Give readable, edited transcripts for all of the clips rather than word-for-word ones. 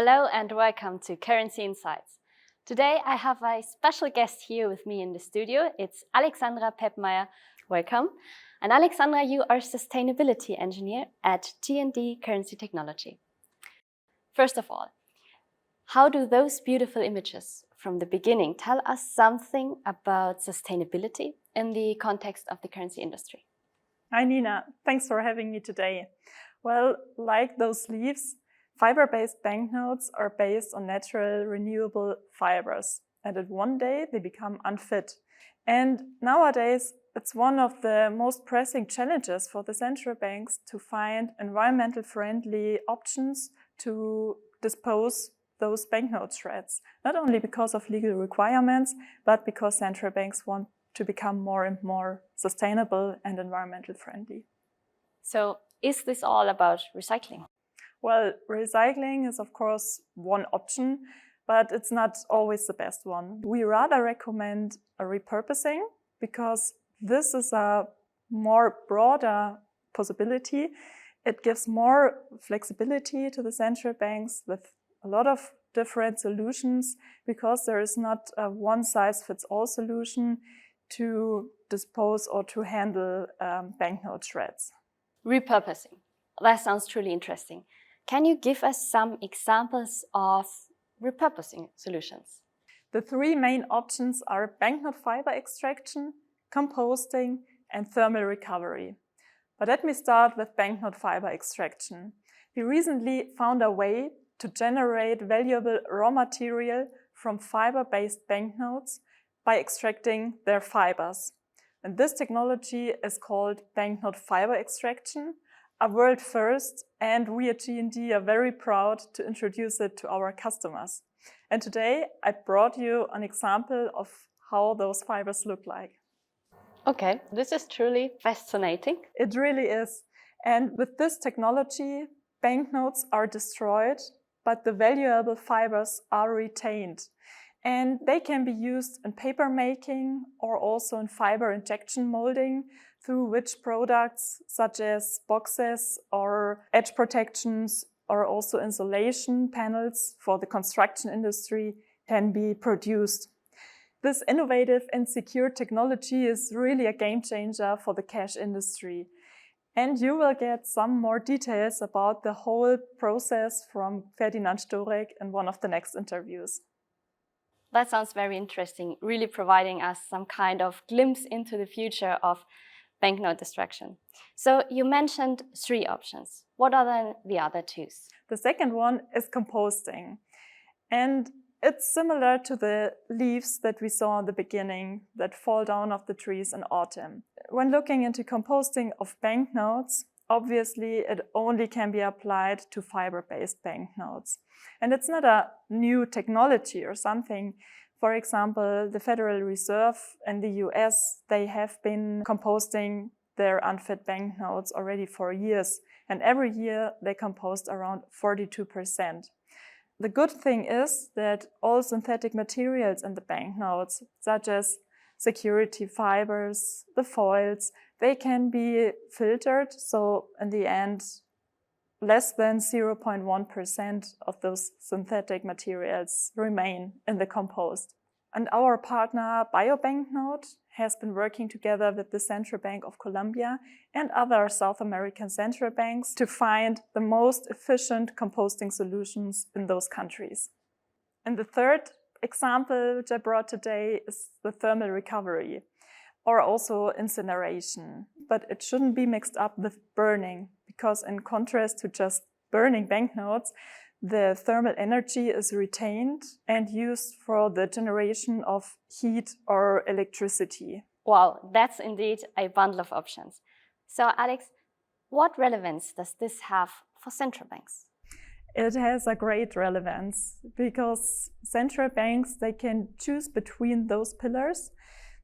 Hello and welcome to Currency Insights. Today I have a special guest here with me in the studio. It's Alexandra Peppmeier. Welcome. And Alexandra, you are sustainability engineer at G&D Currency Technology. First of all, how do those beautiful images from the beginning tell us something about sustainability in the context of the currency industry? Hi Nina, thanks for having me today. Well, like those leaves, fiber-based banknotes are based on natural, renewable fibers, and at one day they become unfit. And nowadays, it's one of the most pressing challenges for the central banks to find environmentally friendly options to dispose those banknote shreds, not only because of legal requirements, but because central banks want to become more and more sustainable and environmentally friendly. So, is this all about recycling? Well, recycling is of course one option, but it's not always the best one. We rather recommend a repurposing because this is a more broader possibility. It gives more flexibility to the central banks with a lot of different solutions because there is not a one-size-fits-all solution to dispose or to handle banknote shreds. Repurposing. That sounds truly interesting. Can you give us some examples of repurposing solutions? The three main options are banknote fiber extraction, composting, and thermal recovery. But let me start with banknote fiber extraction. We recently found a way to generate valuable raw material from fiber-based banknotes by extracting their fibers. And this technology is called banknote fiber extraction, a world first, and we at G&D are very proud to introduce it to our customers. And today I brought you an example of how those fibers look like. Okay, this is truly fascinating. It really is. And with this technology, banknotes are destroyed, but the valuable fibers are retained. And they can be used in paper making or also in fiber injection molding, through which products such as boxes or edge protections or also insulation panels for the construction industry can be produced. This innovative and secure technology is really a game changer for the cash industry. And you will get some more details about the whole process from Ferdinand Storek in one of the next interviews. That sounds very interesting, really providing us some kind of glimpse into the future of banknote destruction. So you mentioned three options. What are then the other two? The second one is composting. And it's similar to the leaves that we saw in the beginning that fall down off the trees in autumn. When looking into composting of banknotes, obviously it only can be applied to fiber-based banknotes. And it's not a new technology or something. For example, the Federal Reserve in the US, they have been composting their unfit banknotes already for years. And every year they compost around 42%. The good thing is that all synthetic materials in the banknotes, such as security fibers, the foils, they can be filtered. So in the end, less than 0.1% of those synthetic materials remain in the compost. And our partner BioBanknote has been working together with the Central Bank of Colombia and other South American central banks to find the most efficient composting solutions in those countries. And the third example which I brought today is the thermal recovery, or also incineration. But it shouldn't be mixed up with burning, because in contrast to just burning banknotes, the thermal energy is retained and used for the generation of heat or electricity. Wow, that's indeed a bundle of options. So Alex, what relevance does this have for central banks? It has a great relevance because central banks, they can choose between those pillars.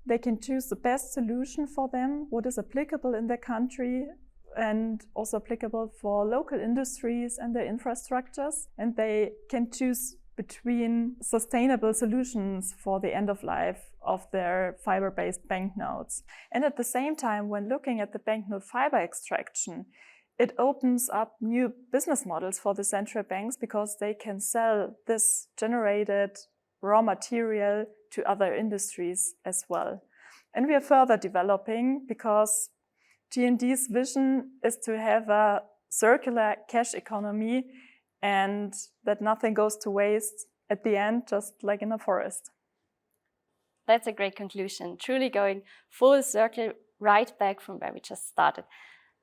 They can choose the best solution for them, what is applicable in their country and also applicable for local industries and their infrastructures. And they can choose between sustainable solutions for the end of life of their fiber-based banknotes. And at the same time, when looking at the banknote fiber extraction, it opens up new business models for the central banks because they can sell this generated raw material to other industries as well. And we are further developing because GND's vision is to have a circular cash economy and that nothing goes to waste at the end, just like in a forest. That's a great conclusion, truly going full circle right back from where we just started.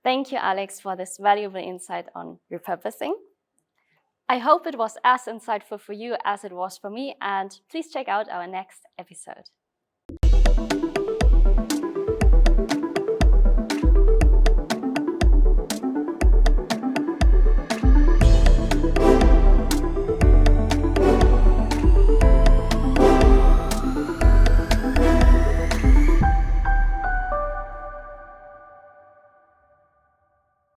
Thank you, Alex, for this valuable insight on repurposing. I hope it was as insightful for you as it was for me, and please check out our next episode.